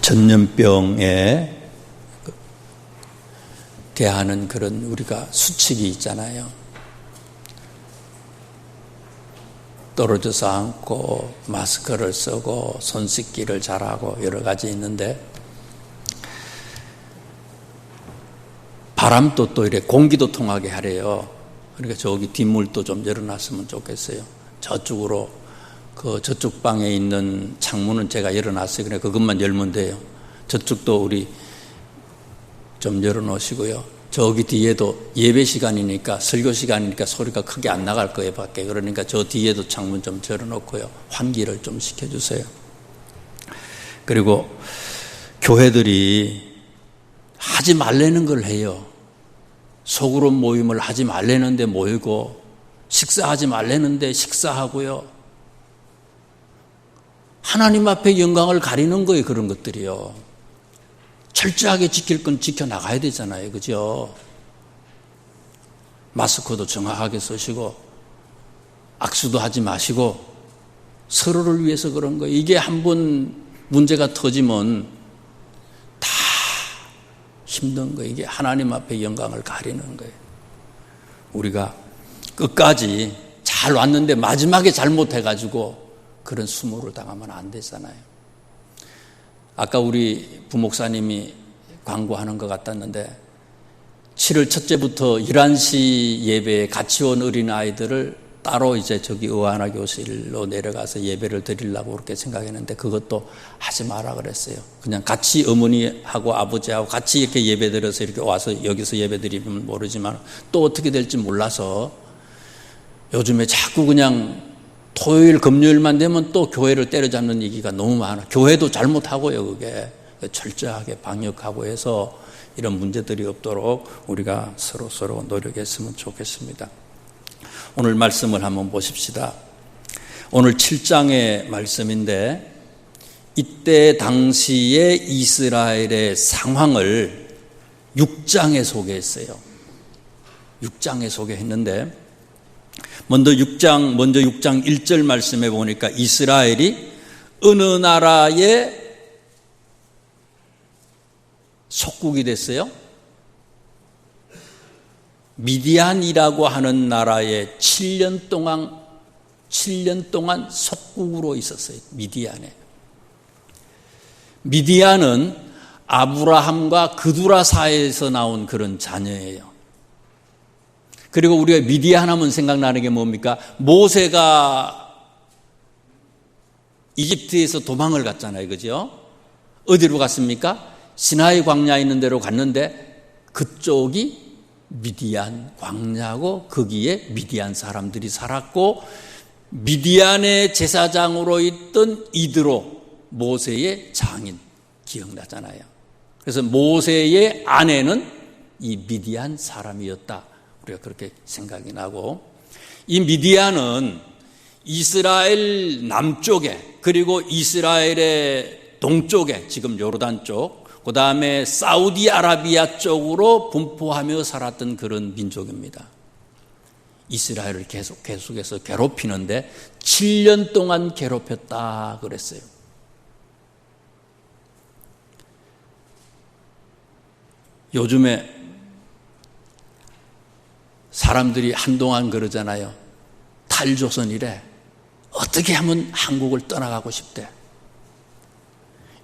전염병에 대하는 그런 우리가 수칙이 있잖아요. 떨어져서 앉고 마스크를 쓰고 손 씻기를 잘하고 여러 가지 있는데, 바람도 또 이래 공기도 통하게 하래요. 그러니까 저기 뒷물도 좀 열어놨으면 좋겠어요. 저쪽으로 저쪽 방에 있는 창문은 제가 열어놨어요. 그래 그것만 열면 돼요. 저쪽도 우리 좀 열어놓으시고요. 저기 뒤에도 예배 시간이니까, 설교 시간이니까 소리가 크게 안 나갈 거예요, 밖에. 그러니까 저 뒤에도 창문 좀 열어놓고요. 환기를 좀 시켜주세요. 그리고 교회들이 하지 말라는 걸 해요. 소그룹 모임을 하지 말라는데 모이고, 식사하지 말라는데 식사하고요. 하나님 앞에 영광을 가리는 거예요, 그런 것들이요. 철저하게 지킬 건 지켜나가야 되잖아요, 그죠? 마스크도 정확하게 쓰시고, 악수도 하지 마시고, 서로를 위해서 그런 거예요. 이게 한번 문제가 터지면 다 힘든 거예요. 이게 하나님 앞에 영광을 가리는 거예요. 우리가 끝까지 잘 왔는데 마지막에 잘못해가지고 그런 수모를 당하면 안 되잖아요. 아까 우리 부목사님이 광고하는 것 같았는데, 7월 첫째부터 11시 예배에 같이 온 어린아이들을 따로 이제 저기 의아나 교실로 내려가서 예배를 드리려고 그렇게 생각했는데, 그것도 하지 마라 그랬어요. 그냥 같이 어머니하고 아버지하고 같이 이렇게 예배 드려서 이렇게 와서 여기서 예배 드리면 모르지만 또 어떻게 될지 몰라서 요즘에 자꾸 그냥 토요일, 금요일만 되면 또 교회를 때려잡는 얘기가 너무 많아. 교회도 잘못하고요, 그게. 철저하게 방역하고 해서 이런 문제들이 없도록 우리가 서로 노력했으면 좋겠습니다. 오늘 말씀을 한번 보십시다. 오늘 7장의 말씀인데, 이때 당시의 이스라엘의 상황을 6장에 소개했어요. 6장에 소개했는데, 먼저 6장 1절 말씀에 보니까 이스라엘이 어느 나라의 속국이 됐어요? 미디안이라고 하는 나라에 7년 동안 속국으로 있었어요. 미디안은 아브라함과 그두라 사이에서 나온 그런 자녀예요. 그리고 우리가 미디안 하면 생각나는 게 뭡니까? 모세가 이집트에서 도망을 갔잖아요, 그죠? 어디로 갔습니까? 시나이 광야에 있는 데로 갔는데, 그쪽이 미디안 광야고 거기에 미디안 사람들이 살았고, 미디안의 제사장으로 있던 이드로, 모세의 장인, 기억나잖아요. 그래서 모세의 아내는 이 미디안 사람이었다, 우리가 그렇게 생각이 나고, 이 미디안은 이스라엘 남쪽에, 그리고 이스라엘의 동쪽에, 지금 요르단 쪽, 그 다음에 사우디아라비아 쪽으로 분포하며 살았던 그런 민족입니다. 이스라엘을 계속해서 괴롭히는데 7년 동안 괴롭혔다 그랬어요. 요즘에 사람들이 한동안 그러잖아요. 탈조선이래. 어떻게 하면 한국을 떠나가고 싶대.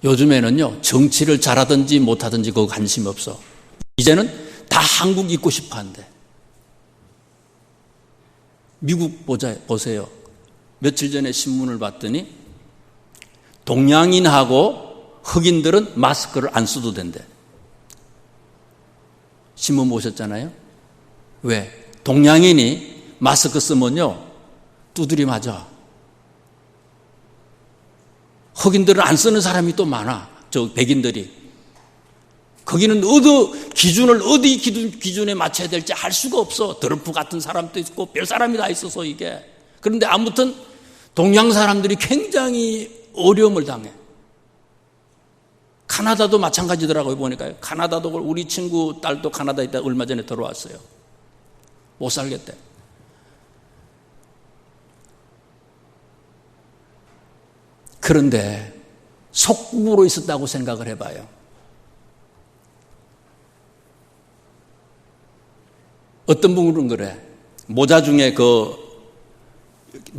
요즘에는요, 정치를 잘하든지 못하든지 그거 관심 없어. 이제는 다 한국 있고 싶어 한대. 미국 보세요. 며칠 전에 신문을 봤더니 동양인하고 흑인들은 마스크를 안 써도 된대. 신문 보셨잖아요? 왜? 동양인이 마스크 쓰면요, 두드리 맞아. 흑인들은 안 쓰는 사람이 또 많아. 저 백인들이. 거기는 어디 기준에 맞춰야 될지 알 수가 없어. 트럼프 같은 사람도 있고 별 사람이 다 있어서 이게. 그런데 아무튼 동양 사람들이 굉장히 어려움을 당해. 카나다도 마찬가지더라고요, 보니까요. 카나다도, 우리 친구 딸도 카나다에 있다 얼마 전에 들어왔어요. 못 살겠대. 그런데 속국으로 있었다고 생각을 해봐요. 어떤 분은 그래. 모자 중에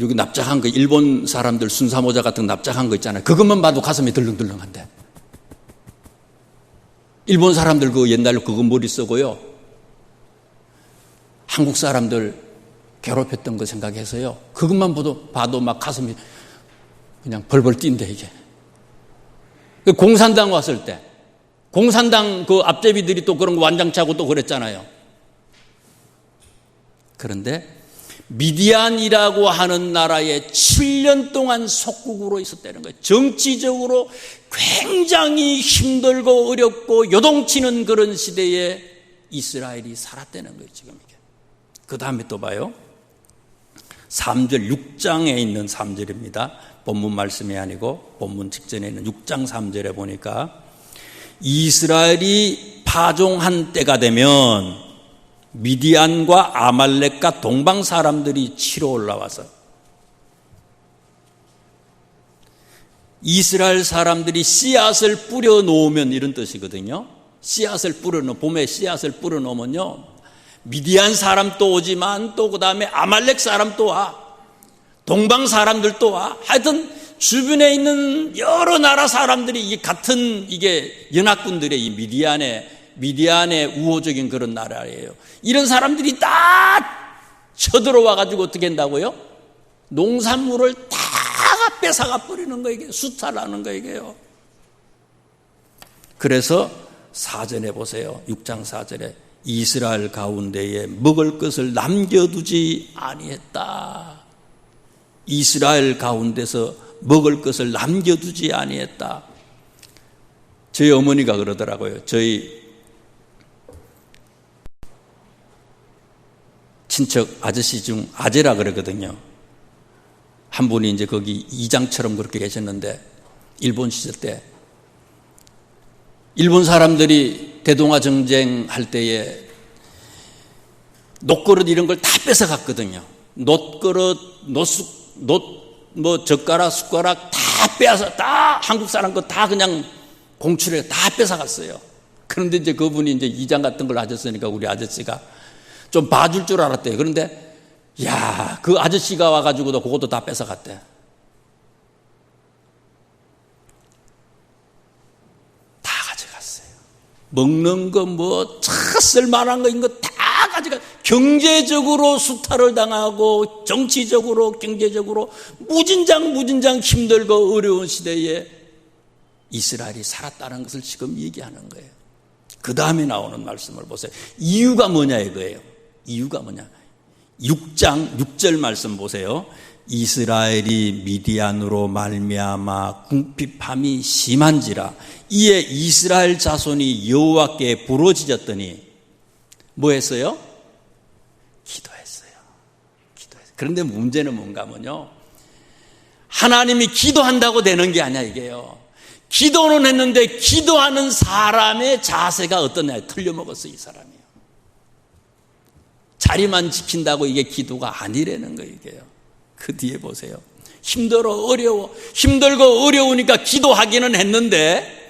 여기 납작한 거, 일본 사람들 순사 모자 같은 납작한 거 있잖아요. 그것만 봐도 가슴이 들렁들렁한데. 일본 사람들 옛날에 그거 머리 쓰고요. 한국 사람들 괴롭혔던 거 생각해서요. 그것만 봐도 막 가슴이 그냥 벌벌 뛴대, 이게. 공산당 왔을 때, 공산당 앞제비들이 또 그런 거 완장차고 또 그랬잖아요. 그런데 미디안이라고 하는 나라에 7년 동안 속국으로 있었다는 거예요. 정치적으로 굉장히 힘들고 어렵고 요동치는 그런 시대에 이스라엘이 살았다는 거예요, 지금 이게. 그 다음에 또 봐요. 3절, 6장에 있는 3절입니다. 본문 말씀이 아니고 본문 직전에 있는 6장 3절에 보니까 이스라엘이 파종한 때가 되면 미디안과 아말렉과 동방 사람들이 치러 올라와서 이스라엘 사람들이 씨앗을 뿌려 놓으면 이런 뜻이거든요. 씨앗을 뿌려 놓으면, 봄에 씨앗을 뿌려 놓으면요, 미디안 사람도 오지만 또 그 다음에 아말렉 사람도 와, 동방 사람들도 와, 하여튼 주변에 있는 여러 나라 사람들이 같은 이게 연합군들의 이 미디안의 우호적인 그런 나라예요. 이런 사람들이 다 쳐들어와 가지고 어떻게 한다고요? 농산물을 다 뺏어가 버리는 거, 이게 수탈하는 거, 이게요. 그래서 4절에 보세요. 6장 4절에 이스라엘 가운데에 먹을 것을 남겨두지 아니했다. 이스라엘 가운데서 먹을 것을 남겨두지 아니했다. 저희 어머니가 그러더라고요. 저희 친척 아저씨 중 아재라 그러거든요. 한 분이 이제 거기 이장처럼 그렇게 계셨는데, 일본 시절 때 일본 사람들이 대동아 정쟁할 때에 놋그릇 이런 걸 다 뺏어갔거든요. 놋그릇, 젓가락, 숟가락 다 빼앗아, 다 한국 사람 거 다 그냥 공출해 다 뺏어갔어요. 그런데 이제 그분이 이제 이장 같은 걸 하셨으니까 우리 아저씨가 좀 봐줄 줄 알았대요. 그런데 야, 그 아저씨가 와가지고도 그것도 다 뺏어갔대. 다 가져갔어요. 먹는 거 쓸만한 거, 이거 다 가져가. 경제적으로 수탈을 당하고 정치적으로 경제적으로 무진장 힘들고 어려운 시대에 이스라엘이 살았다는 것을 지금 얘기하는 거예요. 그 다음에 나오는 말씀을 보세요. 이유가 뭐냐 이거예요. 이유가 뭐냐. 6장 6절 말씀 보세요. 이스라엘이 미디안으로 말미암아 궁핍함이 심한지라 이에 이스라엘 자손이 여호와께 부르짖었더니 뭐 했어요? 기도했어요. 그런데 문제는 뭔가 하면요, 하나님이 기도한다고 되는 게 아니야 이게요. 기도는 했는데 기도하는 사람의 자세가 어떠냐, 틀려먹었어 이 사람이요. 자리만 지킨다고 이게 기도가 아니라는 거예요 이게요. 그 뒤에 보세요. 힘들고 어려우니까 기도하기는 했는데,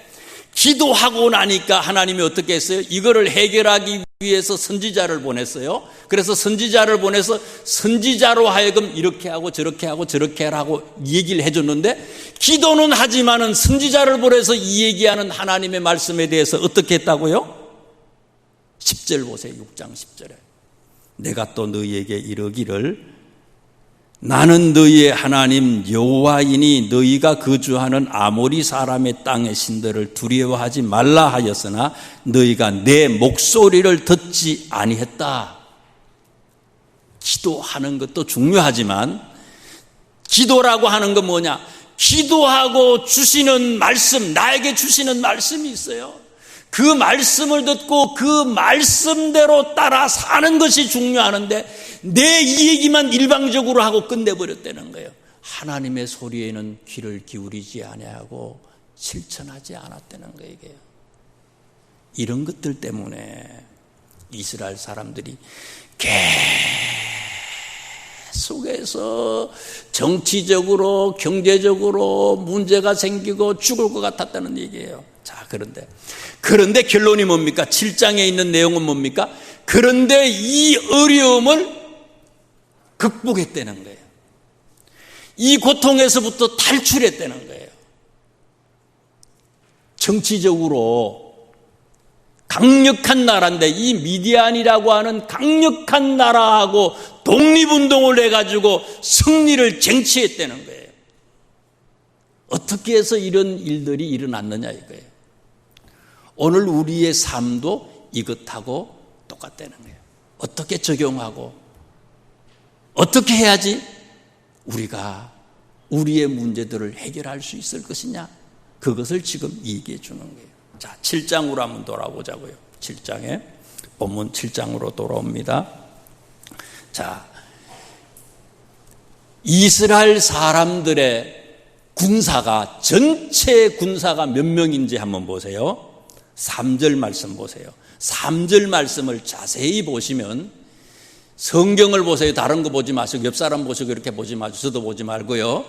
기도하고 나니까 하나님이 어떻게 했어요? 이거를 해결하기 위해서 선지자를 보냈어요. 그래서 선지자를 보내서 선지자로 하여금 이렇게 하고 저렇게 하고 저렇게 하라고 얘기를 해줬는데, 기도는 하지만은 선지자를 보내서 이 얘기하는 하나님의 말씀에 대해서 어떻게 했다고요? 10절 보세요. 6장 10절에 내가 또 너희에게 이르기를 나는 너희의 하나님 여호와이니 너희가 거주하는 아모리 사람의 땅의 신들을 두려워하지 말라 하였으나 너희가 내 목소리를 듣지 아니했다. 기도하는 것도 중요하지만 기도라고 하는 건 뭐냐? 기도하고 주시는 말씀, 나에게 주시는 말씀이 있어요. 그 말씀을 듣고 그 말씀대로 따라 사는 것이 중요하는데 내 이 얘기만 일방적으로 하고 끝내버렸다는 거예요. 하나님의 소리에는 귀를 기울이지 아니하고 실천하지 않았다는 거예요. 이게요. 이런 것들 때문에 이스라엘 사람들이 계속 속에서 정치적으로 경제적으로 문제가 생기고 죽을 것 같았다는 얘기예요. 자, 그런데 결론이 뭡니까? 7장에 있는 내용은 뭡니까? 그런데 이 어려움을 극복했다는 거예요. 이 고통에서부터 탈출했다는 거예요. 정치적으로 강력한 나라인데 이 미디안이라고 하는 강력한 나라하고 독립운동을 해가지고 승리를 쟁취했다는 거예요. 어떻게 해서 이런 일들이 일어났느냐 이거예요. 오늘 우리의 삶도 이것하고 똑같다는 거예요. 어떻게 적용하고 어떻게 해야지 우리가 우리의 문제들을 해결할 수 있을 것이냐, 그것을 지금 얘기해 주는 거예요. 자, 7장으로 한번 돌아보자고요. 7장에 본문 7장으로 돌아옵니다. 자, 이스라엘 사람들의 군사가, 전체 군사가 몇 명인지 한번 보세요. 3절 말씀 보세요. 3절 말씀을 자세히 보시면, 성경을 보세요. 다른 거 보지 마시고, 옆 사람 보시고 이렇게 보지 마시고, 저도 보지 말고요.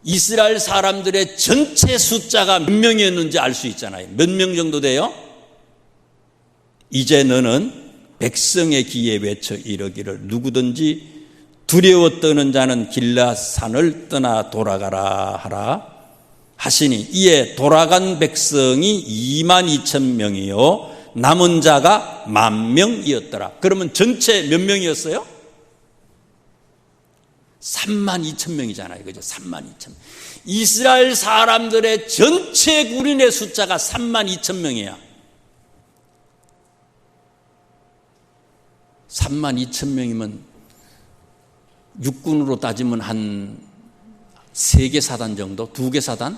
이스라엘 사람들의 전체 숫자가 몇 명이었는지 알 수 있잖아요. 몇 명 정도 돼요? 이제 너는 백성의 귀에 외쳐 이르기를 누구든지 두려워 떠는 자는 길라산을 떠나 돌아가라 하라 하시니 이에 돌아간 백성이 22,000명이요 남은 자가 10,000명이었더라. 그러면 전체 몇 명이었어요? 32,000명이잖아요. 그죠? 32,000명. 이스라엘 사람들의 전체 군인의 숫자가 32,000명이야. 32,000명이면 육군으로 따지면 한 3개 사단 정도? 2개 사단?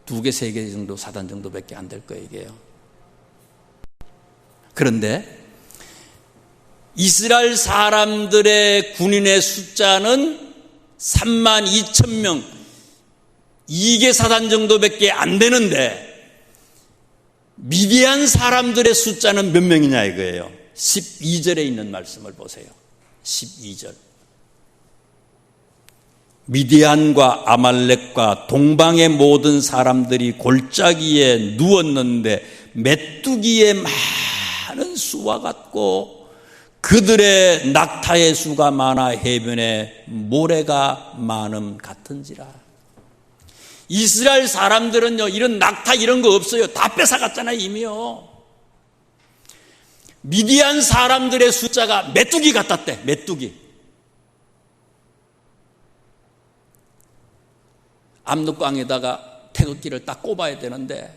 2개, 3개 정도 사단 정도밖에 안 될 거예요, 이게요. 그런데 이스라엘 사람들의 군인의 숫자는 32,000명, 2개 사단 정도밖에 안 되는데 미디안 사람들의 숫자는 몇 명이냐 이거예요. 12절에 있는 말씀을 보세요. 12절. 미디안과 아말렉과 동방의 모든 사람들이 골짜기에 누웠는데 메뚜기의 많은 수와 같고 그들의 낙타의 수가 많아 해변에 모래가 많음 같은지라. 이스라엘 사람들은요, 이런 낙타 이런 거 없어요. 다 뺏어갔잖아요, 이미요. 미디안 사람들의 숫자가 메뚜기 같았대, 메뚜기. 압록강에다가 태극기를 딱 꼽아야 되는데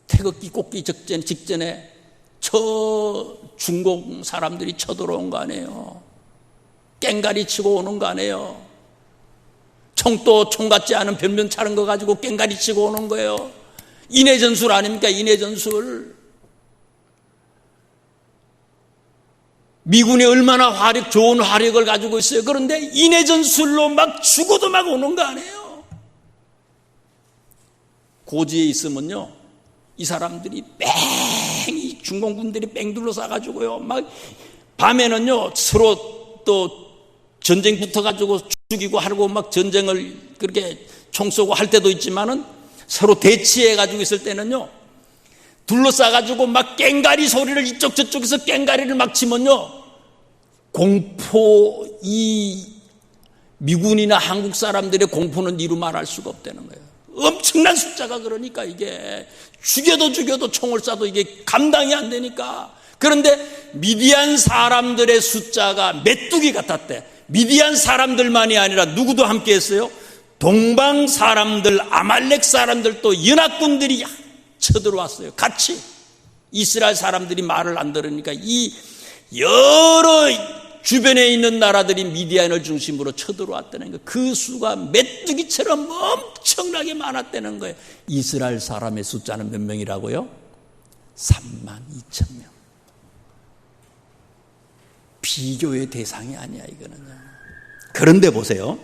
태극기 꽂기 직전에 저 중공 사람들이 쳐들어온 거 아니에요. 깽가리 치고 오는 거 아니에요. 총도 총 같지 않은 변변 차는 거 가지고 깽가리 치고 오는 거예요. 인해전술 아닙니까? 인해전술. 미군이 얼마나 좋은 화력을 가지고 있어요. 그런데 인해전술로 막 죽어도 막 오는 거 아니에요. 고지에 있으면요, 이 사람들이 이 중공군들이 뺑 둘러싸가지고요, 막 밤에는요 서로 또 전쟁 붙어가지고 죽이고 하고 막 전쟁을 그렇게 총 쏘고 할 때도 있지만은 서로 대치해가지고 있을 때는요 둘러싸가지고 막 깽가리 소리를 이쪽 저쪽에서 깽가리를 막 치면요 공포, 이 미군이나 한국 사람들의 공포는 이루 말할 수가 없다는 거예요. 엄청난 숫자가, 그러니까 이게 죽여도 총을 쏴도 이게 감당이 안 되니까. 그런데 미디안 사람들의 숫자가 메뚜기 같았대. 미디안 사람들만이 아니라 누구도 함께 했어요. 동방 사람들, 아말렉 사람들도 연합군들이 쳐들어왔어요. 같이. 이스라엘 사람들이 말을 안 들으니까 이 여러 주변에 있는 나라들이 미디안을 중심으로 쳐들어왔다는 거예요. 그 수가 메뚜기처럼 엄청나게 많았다는 거예요. 이스라엘 사람의 숫자는 몇 명이라고요? 32,000명. 비교의 대상이 아니야, 이거는요. 그런데 보세요.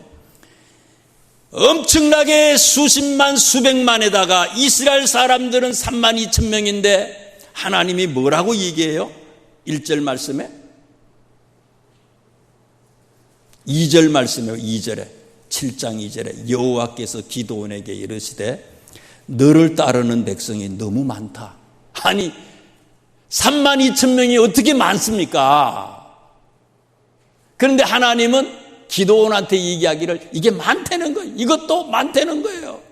엄청나게 수십만, 수백만에다가 이스라엘 사람들은 32,000명인데 하나님이 뭐라고 얘기해요? 1절 말씀에 2절 말씀이요. 2절에 7장 2절에 여호와께서 기드온에게 이르시되 너를 따르는 백성이 너무 많다. 아니 32,000명이 어떻게 많습니까? 그런데 하나님은 기드온한테 얘기하기를 이게 많다는 거예요. 이것도 많다는 거예요.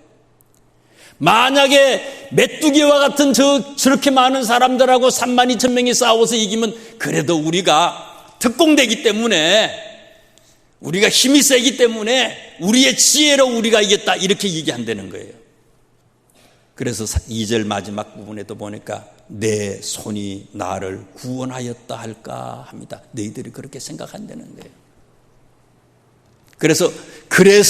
만약에 메뚜기와 같은 저렇게 많은 사람들하고 32,000명이 싸워서 이기면 그래도 우리가 특공대기 때문에 우리가 힘이 세기 때문에 우리의 지혜로 우리가 이겼다 이렇게 얘기한다는 거예요. 그래서 2절 마지막 부분에도 보니까 내 손이 나를 구원하였다 할까 합니다. 너희들이 그렇게 생각한다는 거예요. 그래서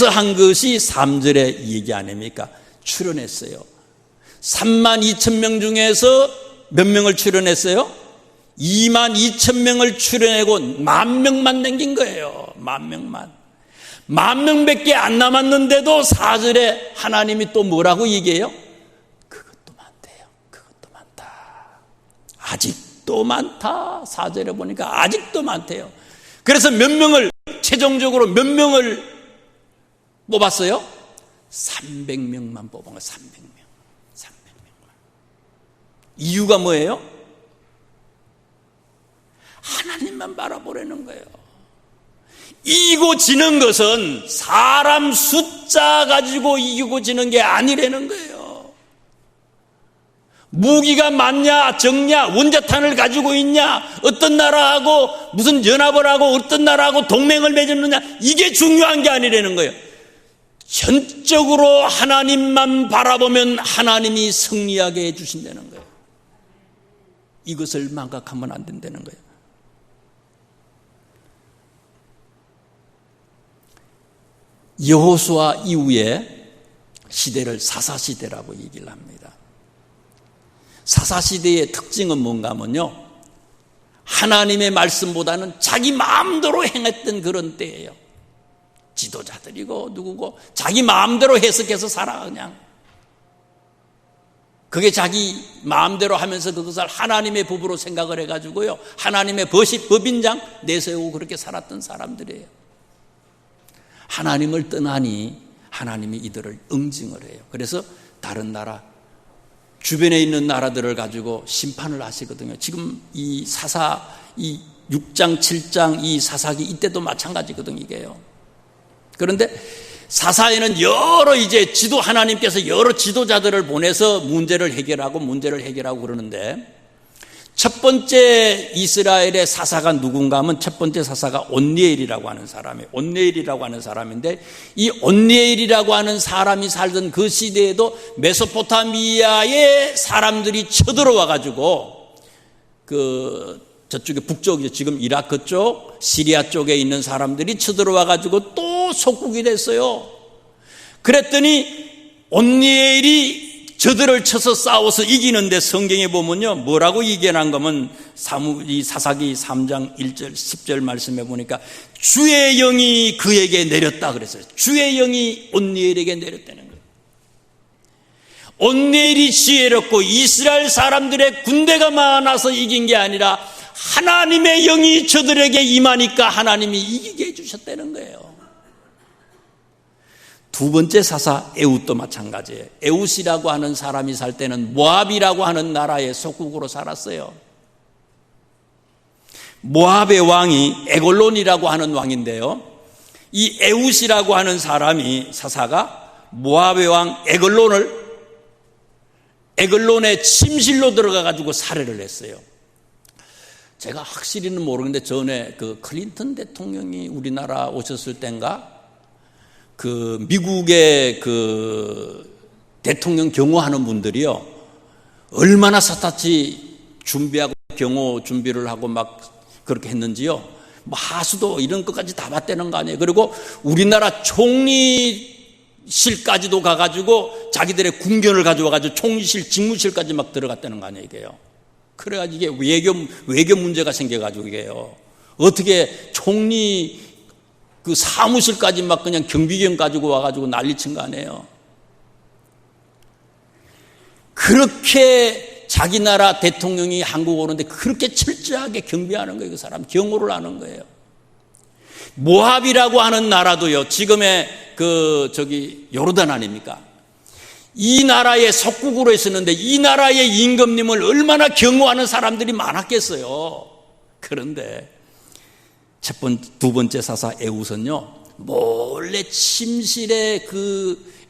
한 것이 3절에 얘기 아닙니까? 출현했어요. 32,000명 중에서 몇 명을 출현했어요? 22,000명을 출현하고 10,000명만 남긴 거예요. 10,000명만. 10,000명밖에 안 남았는데도 4절에 하나님이 또 뭐라고 얘기해요? 그것도 많대요. 그것도 많다. 아직도 많다. 4절에 보니까 아직도 많대요. 그래서 최종적으로 몇 명을 뽑았어요? 300명만 뽑은 거예요. 300명. 이유가 뭐예요? 하나님만 바라보려는 거예요. 이기고 지는 것은 사람 숫자 가지고 이기고 지는 게 아니라는 거예요. 무기가 많냐 적냐 원자탄을 가지고 있냐 어떤 나라하고 무슨 연합을 하고 어떤 나라하고 동맹을 맺었느냐 이게 중요한 게 아니라는 거예요. 전적으로 하나님만 바라보면 하나님이 승리하게 해주신다는 거예요. 이것을 망각하면 안 된다는 거예요. 여호수아 이후에 시대를 사사시대라고 얘기를 합니다. 사사시대의 특징은 뭔가 하면요, 하나님의 말씀보다는 자기 마음대로 행했던 그런 때예요. 지도자들이고 누구고 자기 마음대로 해석해서 살아. 그냥 그게 자기 마음대로 하면서 그것을 하나님의 법으로 생각을 해가지고요, 하나님의 법인장 내세우고 그렇게 살았던 사람들이에요. 하나님을 떠나니 하나님이 이들을 응징을 해요. 그래서 다른 나라 주변에 있는 나라들을 가지고 심판을 하시거든요. 지금 이 6장 7장 이 사사기 이때도 마찬가지거든요. 이게요. 그런데 사사에는 하나님께서 여러 지도자들을 보내서 문제를 해결하고 그러는데, 첫 번째 이스라엘의 사사가 누군가 하면 첫 번째 사사가 온니엘이라고 하는 사람인데, 이 온니엘이라고 하는 사람이 살던 그 시대에도 메소포타미아의 사람들이 쳐들어와 가지고 저쪽에 북쪽이죠. 지금 이라크 쪽, 시리아 쪽에 있는 사람들이 쳐들어와 가지고 또 속국이 됐어요. 그랬더니 온니엘이 저들을 쳐서 싸워서 이기는데, 성경에 보면요, 뭐라고 얘기한 거면 이 사사기 3장 1절 10절 말씀해 보니까 주의 영이 그에게 내렸다 그랬어요. 주의 영이 온니엘에게 내렸다는 거예요. 온니엘이 지혜롭고 이스라엘 사람들의 군대가 많아서 이긴 게 아니라 하나님의 영이 저들에게 임하니까 하나님이 이기게 해주셨다는 거예요. 두 번째 사사 에훗도 마찬가지예요. 에훗이라고 하는 사람이 살 때는 모압이라고 하는 나라의 속국으로 살았어요. 모압의 왕이 에글론이라고 하는 왕인데요, 이 에훗이라고 하는 사사가 모압의 왕 에글론의 침실로 들어가 가지고 살해를 했어요. 제가 확실히는 모르는데 전에 클린턴 대통령이 우리나라 오셨을 때인가 미국의 대통령 경호하는 분들이요, 얼마나 삿같이 준비하고 경호 준비를 하고 막 그렇게 했는지요, 하수도 이런 것까지 다 봤다는 거 아니에요. 그리고 우리나라 총리실까지도 가가지고 자기들의 군견을 가져와가지고 총리실 직무실까지 막 들어갔다는 거 아니에요. 이게요. 그래가지고 이게 외교 문제가 생겨가지고 이게요, 어떻게 총리 사무실까지 막 그냥 경비경 가지고 와가지고 난리친 거 아니에요. 그렇게 자기 나라 대통령이 한국 오는데 그렇게 철저하게 경비하는 거예요. 그 사람 경호를 하는 거예요. 모압이라고 하는 나라도요, 지금의 요르단 아닙니까? 이 나라의 속국으로 있었는데 이 나라의 임금님을 얼마나 경호하는 사람들이 많았겠어요. 그런데 두 번째 사사 에웃은요, 몰래 침실에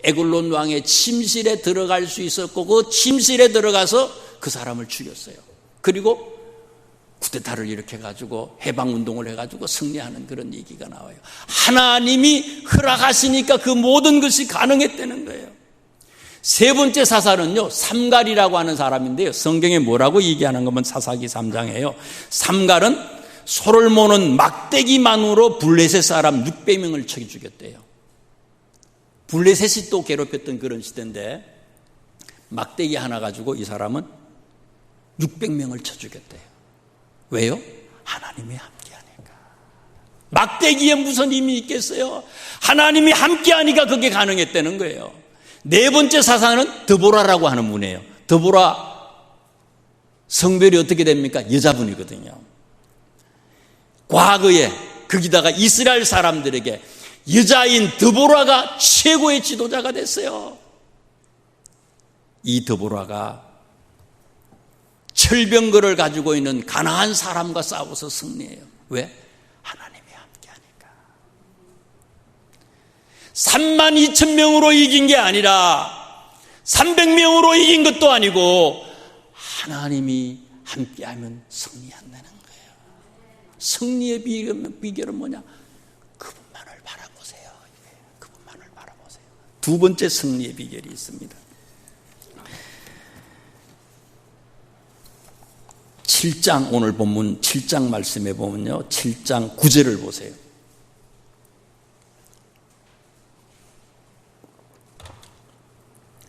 에글론 왕의 침실에 들어갈 수 있었고 그 침실에 들어가서 그 사람을 죽였어요. 그리고 쿠데타를 일으켜가지고 해방운동을 해가지고 승리하는 그런 얘기가 나와요. 하나님이 허락하시니까 그 모든 것이 가능했다는 거예요. 세 번째 사사는요, 삼갈이라고 하는 사람인데요, 성경에 뭐라고 얘기하는 거면 사사기 3장이에요. 삼갈은 소를 모는 막대기만으로 블레셋 사람 600명을 쳐 죽였대요. 블레셋이 또 괴롭혔던 그런 시대인데 막대기 하나 가지고 이 사람은 600명을 쳐 죽였대요. 왜요? 하나님이 함께하니까. 막대기에 무슨 힘이 있겠어요? 하나님이 함께하니까 그게 가능했다는 거예요. 네 번째 사사는 드보라라고 하는 분이에요. 드보라 성별이 어떻게 됩니까? 여자분이거든요. 과거에 거기다가 이스라엘 사람들에게 여자인 드보라가 최고의 지도자가 됐어요. 이 드보라가 철병거를 가지고 있는 가나안 사람과 싸워서 승리해요. 왜? 하나님이 함께하니까. 32,000명으로 이긴 게 아니라 300명으로 이긴 것도 아니고 하나님이 함께하면 승리한다는 거예요. 승리의 비결은 뭐냐? 그분만을 바라보세요. 그분만을 바라보세요. 두 번째 승리의 비결이 있습니다. 7장, 오늘 본문 7장 말씀에 보면요, 7장 9절을 보세요.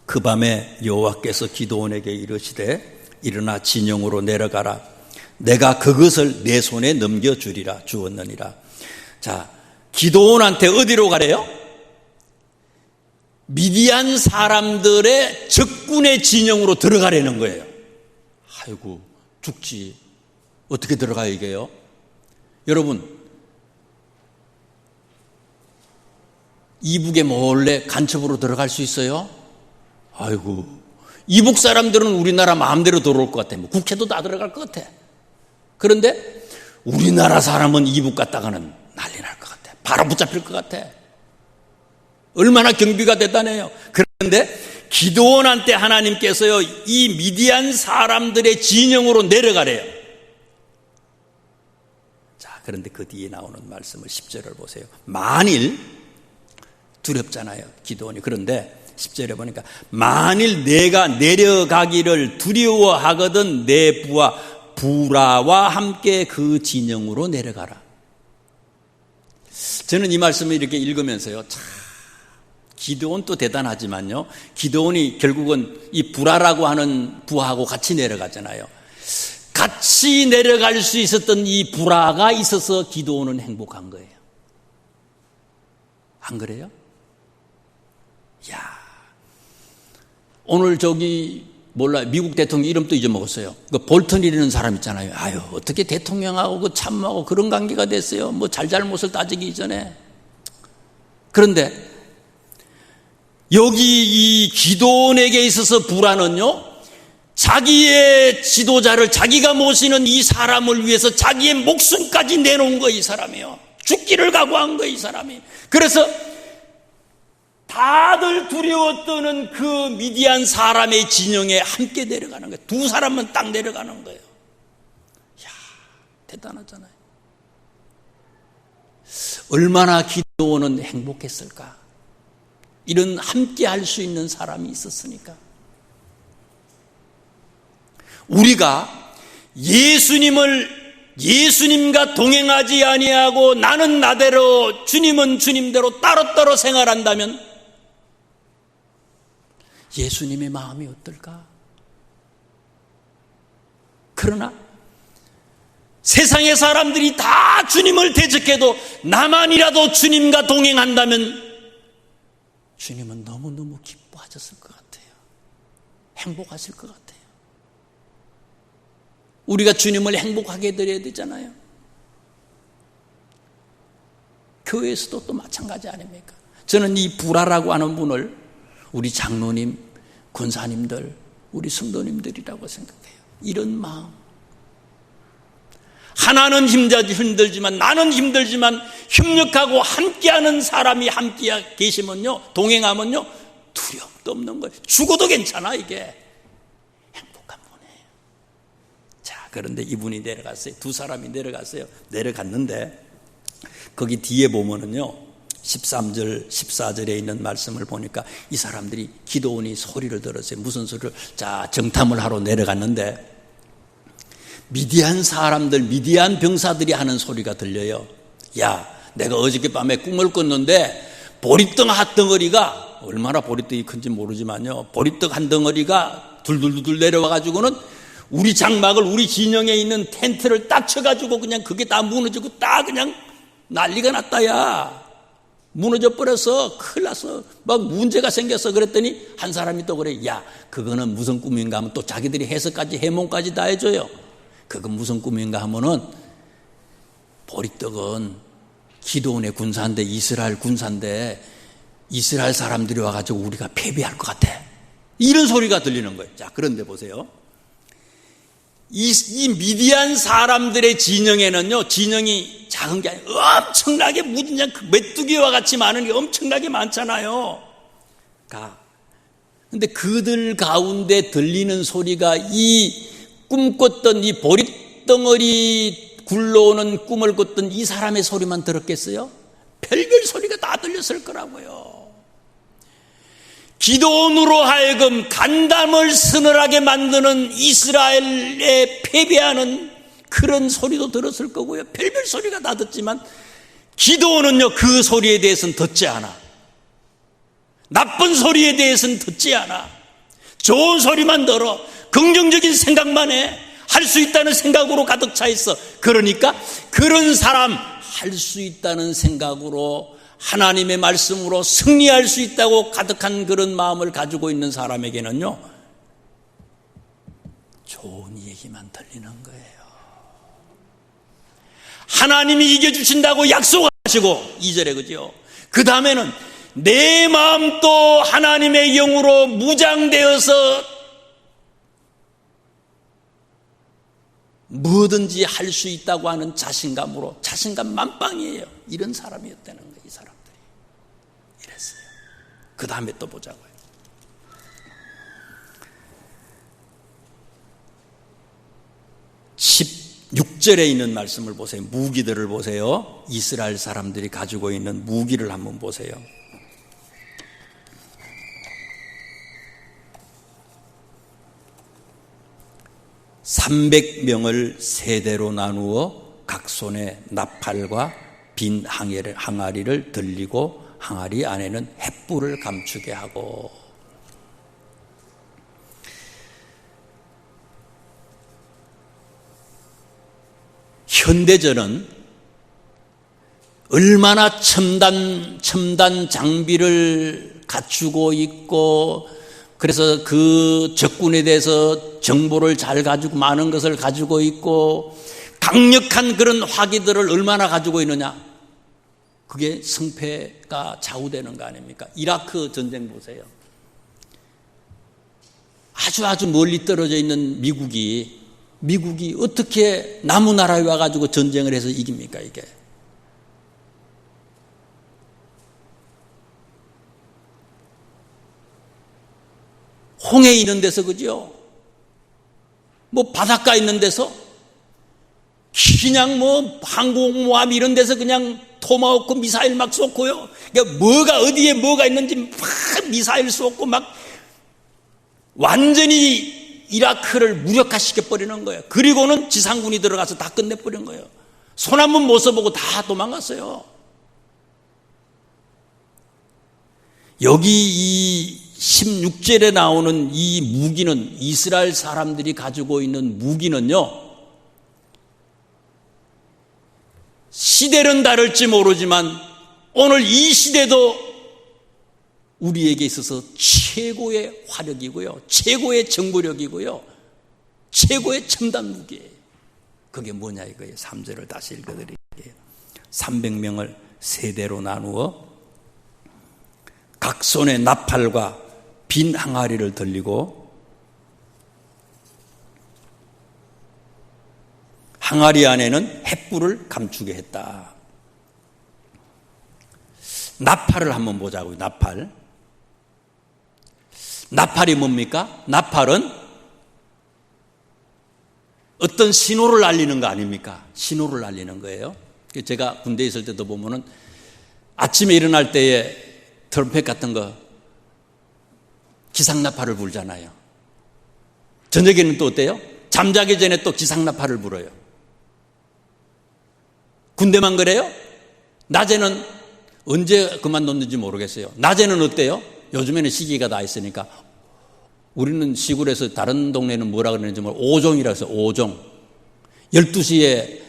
그 밤에 여호와께서 기드온에게 이르시되 일어나 진영으로 내려가라. 내가 그것을 내 손에 넘겨주리라 주었느니라. 자, 기드온한테 어디로 가래요? 미디안 사람들의 적군의 진영으로 들어가려는 거예요. 아이고, 죽지. 어떻게 들어가야 이게요? 여러분, 이북에 몰래 간첩으로 들어갈 수 있어요? 아이고, 이북 사람들은 우리나라 마음대로 들어올 것 같아. 뭐 국회도 다 들어갈 것 같아. 그런데 우리나라 사람은 이북 갔다가는 난리 날 것 같아. 바로 붙잡힐 것 같아. 얼마나 경비가 대단해요. 그런데 기드온한테 하나님께서요, 이 미디안 사람들의 진영으로 내려가래요. 자, 그런데 그 뒤에 나오는 말씀을 10절을 보세요. 만일, 두렵잖아요, 기드온이. 그런데 10절에 보니까 만일 내가 내려가기를 두려워하거든 내 부하 부라와 함께 그 진영으로 내려가라. 저는 이 말씀을 이렇게 읽으면서요, 참 기드온도 대단하지만요, 기드온이 결국은 이 부라라고 하는 부하하고 같이 내려가잖아요. 같이 내려갈 수 있었던 이 부라가 있어서 기드온은 행복한 거예요. 안 그래요? 야, 오늘 미국 대통령 이름도 잊어먹었어요. 그 볼턴이라는 사람 있잖아요. 아유, 어떻게 대통령하고 그 참모하고 그런 관계가 됐어요. 뭐 잘잘못을 따지기 이전에. 그런데 여기 이 기드온에게 있어서 부라는요, 자기의 지도자를, 자기가 모시는 이 사람을 위해서 자기의 목숨까지 내놓은 거, 이 사람이요. 죽기를 각오한 거, 이 사람이. 그래서 다들 두려워 떠는 그 미디안 사람의 진영에 함께 내려가는 거예요. 두 사람만 딱 내려가는 거예요. 이야, 대단하잖아요. 얼마나 기드온은 행복했을까? 이런 함께 할 수 있는 사람이 있었으니까. 우리가 예수님과 동행하지 아니하고 나는 나대로 주님은 주님대로 따로따로 생활한다면 예수님의 마음이 어떨까? 그러나 세상의 사람들이 다 주님을 대적해도 나만이라도 주님과 동행한다면 주님은 너무너무 기뻐하셨을 것 같아요. 행복하실 것 같아요. 우리가 주님을 행복하게 해드려야 되잖아요. 교회에서도 또 마찬가지 아닙니까? 저는 이 불화라고 하는 분을 우리 장로님, 권사님들, 우리 성도님들이라고 생각해요. 이런 마음. 하나는 힘들지만, 나는 힘들지만 협력하고 함께하는 사람이 함께 계시면요, 동행하면요, 두려움도 없는 거예요. 죽어도 괜찮아. 이게 행복한 분이에요. 자, 그런데 이분이 내려갔어요. 두 사람이 내려갔어요. 내려갔는데 거기 뒤에 보면은요, 13절, 14절에 있는 말씀을 보니까 이 사람들이 기도원이 소리를 들었어요. 무슨 소리를? 자, 정탐을 하러 내려갔는데 미디안 사람들, 미디안 병사들이 하는 소리가 들려요. 야, 내가 어저께 밤에 꿈을 꿨는데 보리떡 한 덩어리가, 얼마나 보리떡이 큰지 모르지만요, 보리떡 한 덩어리가 둘둘둘 내려와가지고는 우리 장막을, 우리 진영에 있는 텐트를 딱 쳐가지고 그냥 그게 다 무너지고 딱 그냥 난리가 났다. 야, 무너져 버려서 큰일 났어. 막 문제가 생겼어. 그랬더니 한 사람이 또 그래. 야, 그거는 무슨 꿈인가 하면 또 자기들이 해석까지 해몽까지 다 해줘요. 그건 무슨 꿈인가 하면은 보리떡은 기도원의 군사인데, 이스라엘 군사인데 이스라엘 사람들이 와가지고 우리가 패배할 것 같아. 이런 소리가 들리는 거예요. 자, 그런데 보세요. 이 미디안 사람들의 진영에는요, 진영이 작은 게 아니고 엄청나게 무진장 메뚜기와 같이 많은 게 엄청나게 많잖아요. 근데 그들 가운데 들리는 소리가 이 꿈꿨던 이 보릿덩어리 굴러오는 꿈을 꿨던 이 사람의 소리만 들었겠어요? 별별 소리가 다 들렸을 거라고요. 기도원으로 하여금 간담을 서늘하게 만드는 이스라엘에 패배하는 그런 소리도 들었을 거고요. 별별 소리가 다 듣지만 기도원은요, 그 소리에 대해서는 듣지 않아. 나쁜 소리에 대해서는 듣지 않아. 좋은 소리만 들어. 긍정적인 생각만 해. 할 수 있다는 생각으로 가득 차 있어. 그러니까 그런 사람, 할 수 있다는 생각으로, 하나님의 말씀으로 승리할 수 있다고 가득한 그런 마음을 가지고 있는 사람에게는요, 좋은 얘기만 들리는 거예요. 하나님이 이겨주신다고 약속하시고, 2절에 그죠? 그 다음에는 내 마음도 하나님의 영으로 무장되어서 뭐든지 할 수 있다고 하는 자신감으로, 자신감 만빵이에요. 이런 사람이었다는 거예요. 이 사람들이 이랬어요. 그 다음에 또 보자고요. 16절에 있는 말씀을 보세요. 무기들을 보세요. 이스라엘 사람들이 가지고 있는 무기를 한번 보세요. (300명을) 세대로 나누어 각 손에 나팔과 빈 항아리를 들리고 항아리 안에는 횃불을 감추게 하고. 현대전은 얼마나 첨단 장비를 갖추고 있고, 그래서 그 적군에 대해서 정보를 잘 가지고 많은 것을 가지고 있고, 강력한 그런 화기들을 얼마나 가지고 있느냐. 그게 승패가 좌우되는 거 아닙니까? 이라크 전쟁 보세요. 아주 멀리 떨어져 있는 미국이 어떻게 남의 나라에 와가지고 전쟁을 해서 이깁니까, 이게? 홍해 있는 데서, 그죠? 뭐 바닷가 있는 데서 그냥 뭐 항공모함 이런 데서 그냥 토마호크 미사일 막 쏘고요. 그러니까 뭐가 어디에 뭐가 있는지 막 미사일 쏘고 막 완전히 이라크를 무력화시켜 버리는 거예요. 그리고는 지상군이 들어가서 다 끝내버린 거예요. 손 한 번 못 써보고 다 도망갔어요. 여기 이 16절에 나오는 이 무기는, 이스라엘 사람들이 가지고 있는 무기는요, 시대는 다를지 모르지만 오늘 이 시대도 우리에게 있어서 최고의 화력이고요, 최고의 정보력이고요, 최고의 첨단 무기예요. 그게 뭐냐 이거예요. 3절을 다시 읽어드릴게요. 300명을 세대로 나누어 각 손에 나팔과 빈 항아리를 들리고 항아리 안에는 횃불을 감추게 했다. 나팔을 한번 보자고요. 나팔이 뭡니까? 나팔은 어떤 신호를 알리는 거 아닙니까? 신호를 알리는 거예요. 제가 군대에 있을 때도 보면은 아침에 일어날 때에 트럼펫 같은 거 기상나팔을 불잖아요. 저녁에는 또 어때요? 잠자기 전에 또 기상나팔을 불어요. 군대만 그래요? 낮에는 언제 그만뒀는지 모르겠어요. 낮에는 어때요? 요즘에는 시기가 다 있으니까. 우리는 시골에서 다른 동네는 뭐라 그러는지 모르고 오종이라고 해서 오종. 12시에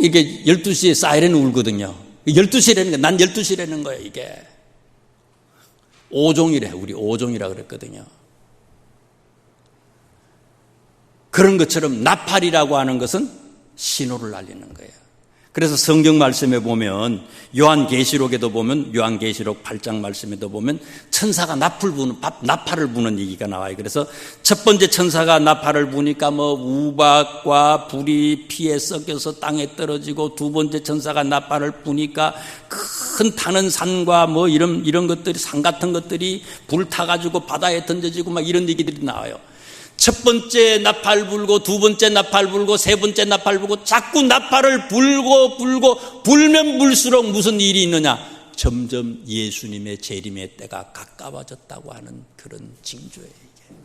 이게 12시에 사이렌 울거든요. 12시라는 거, 난 12시라는 거예요, 이게. 오종이래, 우리 오종이라 그랬거든요. 그런 것처럼 나팔이라고 하는 것은 신호를 알리는 거예요. 그래서 성경 말씀에 보면 요한계시록에도 보면 요한계시록 8장 말씀에도 보면 천사가 나팔을 부는 얘기가 나와요. 그래서 첫 번째 천사가 나팔을 부니까 우박과 불이 피에 섞여서 땅에 떨어지고, 두 번째 천사가 나팔을 부니까 큰 타는 산과 이런 것들이, 산 같은 것들이 불 타가지고 바다에 던져지고 이런 얘기들이 나와요. 첫 번째 나팔 불고, 두 번째 나팔 불고, 세 번째 나팔 불고, 자꾸 나팔을 불면 불수록 무슨 일이 있느냐? 점점 예수님의 재림의 때가 가까워졌다고 하는 그런 징조예요, 이게.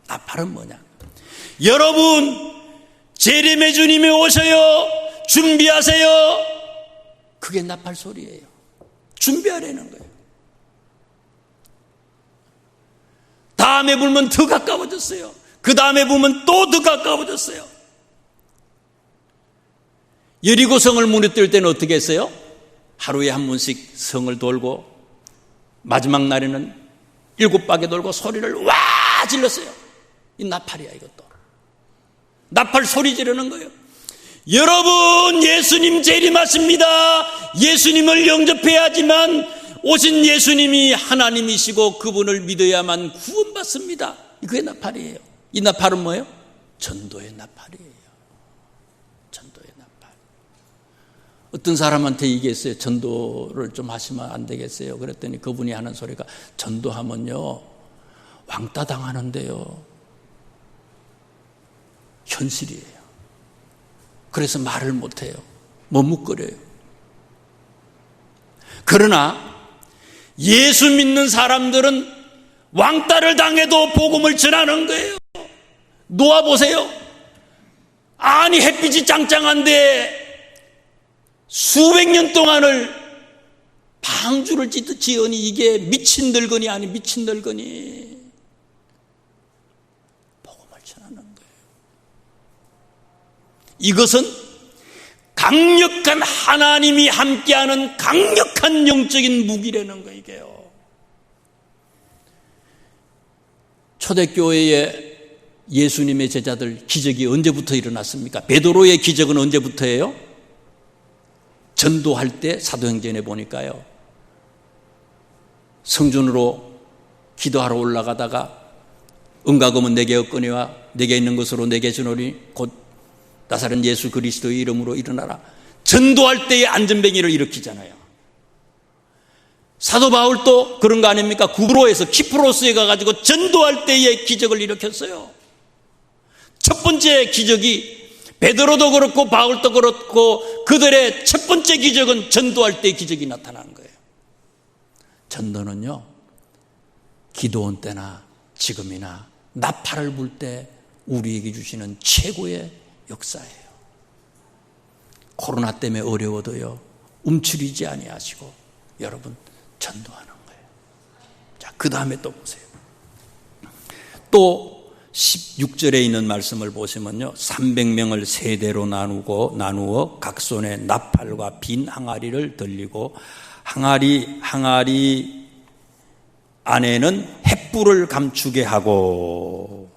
나팔은 뭐냐? 여러분, 재림의 주님이 오셔요. 준비하세요. 그게 나팔 소리예요. 준비하라는 거예요. 다음에 불면 더 가까워졌어요. 그 다음에 불면 또 더 가까워졌어요. 여리고성을 무너뜨릴 때는 어떻게 했어요? 하루에 한 번씩 성을 돌고 마지막 날에는 7바퀴 돌고 소리를 와 질렀어요. 이 나팔이야, 이것도. 나팔 소리 지르는 거예요. 여러분, 예수님 재림하십니다. 예수님을 영접해야지만 오신 예수님이 하나님이시고 그분을 믿어야만 구원받습니다. 그게 나팔이에요. 이 나팔은 뭐예요? 전도의 나팔이에요. 전도의 나팔. 어떤 사람한테 얘기했어요. 전도를 좀 하시면 안 되겠어요? 그랬더니 그분이 하는 소리가, 전도하면요 왕따 당하는데요. 현실이에요. 그래서 말을 못해요. 머뭇거려요. 그러나 예수 믿는 사람들은 왕따를 당해도 복음을 전하는 거예요. 놓아보세요. 아니, 햇빛이 짱짱한데 수백 년 동안을 방주를 짓듯 지으니 이게 미친 늙은이 아니 미친 늙은이. 복음을 전하는 거예요. 이것은 강력한 하나님이 함께하는 강력한 영적인 무기라는 거, 이게요. 초대교회에 예수님의 제자들 기적이 언제부터 일어났습니까? 베드로의 기적은 언제부터예요? 전도할 때 사도행전에 보니까요. 성전으로 기도하러 올라가다가 은과 금은 내게 없거니와 내게 있는 것으로 내게 주노니 곧 나사렛 예수 그리스도의 이름으로 일어나라. 전도할 때의 안전뱅이를 일으키잖아요. 사도 바울도 그런 거 아닙니까? 구브로에서 키프로스에 가가지고 전도할 때의 기적을 일으켰어요. 첫 번째 기적이 베드로도 그렇고 바울도 그렇고 그들의 첫 번째 기적은 전도할 때의 기적이 나타난 거예요. 전도는요, 기도원 때나 지금이나 나팔을 불 때 우리에게 주시는 최고의 역사예요. 코로나 때문에 어려워도요, 움츠리지 아니하시고 여러분 전도하는 거예요. 자, 그 다음에 또 보세요. 또 16절에 있는 말씀을 보시면요, 300명을 세대로 나누어 각 손에 나팔과 빈 항아리를 들리고 항아리 안에는 횃불을 감추게 하고.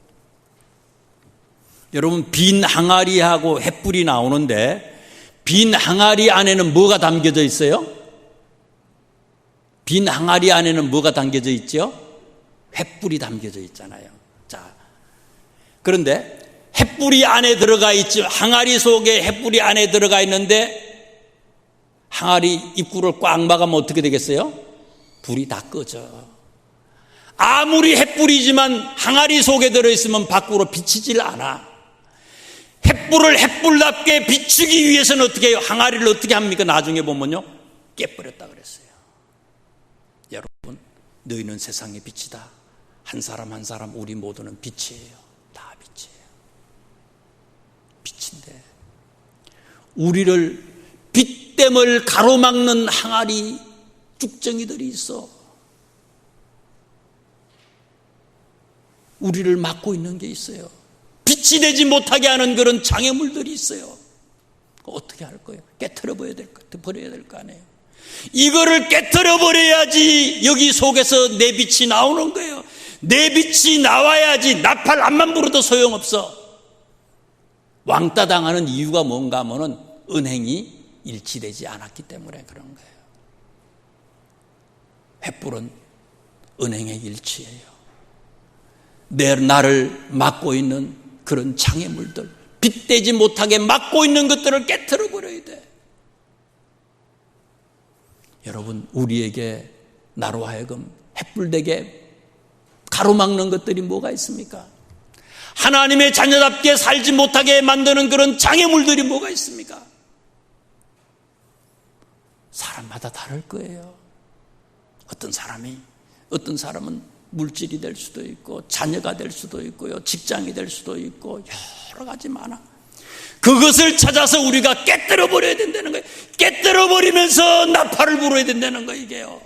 여러분, 빈 항아리하고 횃불이 나오는데, 빈 항아리 안에는 뭐가 담겨져 있어요? 빈 항아리 안에는 뭐가 담겨져 있죠? 횃불이 담겨져 있잖아요. 자, 그런데 횃불이 안에 들어가 있지, 항아리 속에 횃불이 안에 들어가 있는데 항아리 입구를 꽉 막으면 어떻게 되겠어요? 불이 다 꺼져. 아무리 횃불이지만 항아리 속에 들어있으면 밖으로 비치질 않아. 횃불을 횃불답게 비추기 위해서는 어떻게 해요? 항아리를 어떻게 합니까? 나중에 보면요, 깨버렸다 그랬어요. 여러분, 너희는 세상의 빛이다. 한 사람 한 사람 우리 모두는 빛이에요. 다 빛이에요. 빛인데 우리를 빛됨을 가로막는 항아리 쭉정이들이 있어. 우리를 막고 있는 게 있어요. 빛이 되지 못하게 하는 그런 장애물들이 있어요. 어떻게 할 거예요? 깨트려 버려야 될 거 아니에요. 이거를 깨트려 버려야지 여기 속에서 내 빛이 나오는 거예요. 내 빛이 나와야지. 나팔 앞만 불어도 소용없어. 왕따 당하는 이유가 뭔가 하면은 은행이 일치되지 않았기 때문에 그런 거예요. 횃불은 은행의 일치예요. 나를 막고 있는 그런 장애물들, 빛되지 못하게 막고 있는 것들을 깨트려 버려야 돼. 여러분, 우리에게 나로 하여금 횃불되게 가로막는 것들이 뭐가 있습니까? 하나님의 자녀답게 살지 못하게 만드는 그런 장애물들이 뭐가 있습니까? 사람마다 다를 거예요. 어떤 사람은 물질이 될 수도 있고 자녀가 될 수도 있고요, 직장이 될 수도 있고 여러 가지 많아. 그것을 찾아서 우리가 깨뜨려 버려야 된다는 거예요. 깨뜨려 버리면서 나팔을 불어야 된다는 거예요. 이게요.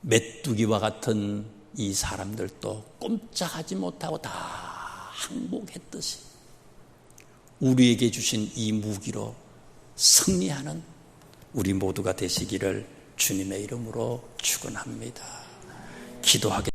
메뚜기와 같은 이 사람들도 꼼짝하지 못하고 다 항복했듯이 우리에게 주신 이 무기로 승리하는 우리 모두가 되시기를 주님의 이름으로 축원합니다. 기도하겠습니다.